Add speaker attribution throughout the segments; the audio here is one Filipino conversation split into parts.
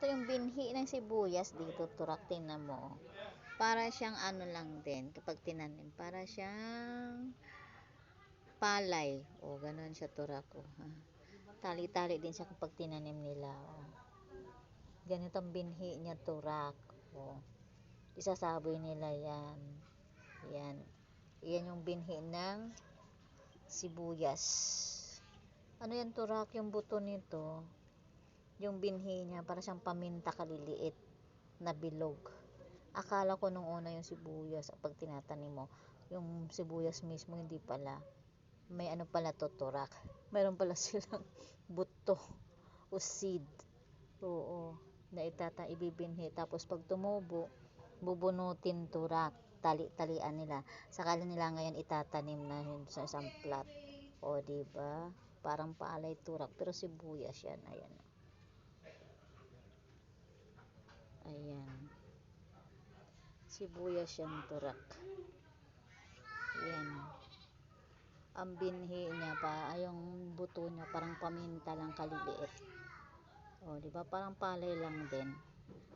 Speaker 1: Ito yung binhi ng sibuyas dito, turak, tingnan mo. Para siyang ano lang din, kapag tinanim, para siyang palay. O, ganun siya, turak. O, ha? Tali-tali din siya kapag tinanim nila. O. Ganito ang binhi niya, turak. O, isasaboy nila yan. Yan. Yan yung binhi ng sibuyas. Ano yan, turak? Yung buto nito, yung binhi niya, para siyang paminta kaliliit na bilog. Akala ko nung una yung sibuyas, pag tinatanim mo, yung sibuyas mismo, hindi pala. May ano pala to, turak. Meron pala silang buto o seed. Oo, na ibibinhi. Tapos pag tumubo, bubunutin, turak. Tali-talian nila. Sakala nila ngayon itatanim na yun sa isang plat. O, diba? Parang palay, turak. Pero sibuyas yan. Ayan. Ayan. Sibuyas yan, turak. Ayan. Ang binhi niya pa, yung buto niya parang paminta lang kaliliit. O, di ba? Parang palay lang din.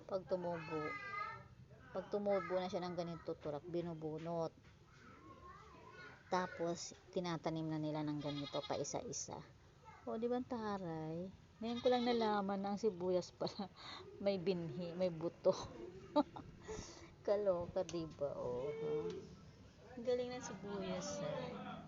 Speaker 1: Pag tumubo na siya ng ganito, turak, binubunot. Tapos tinatanim na nila ng ganito pa isa-isa. O, di ba taray? Ngayon ko lang nalaman na ang sibuyas pala may binhi, may buto. Kaloka, diba? Oh, ha? Galing ng sibuyas, ha?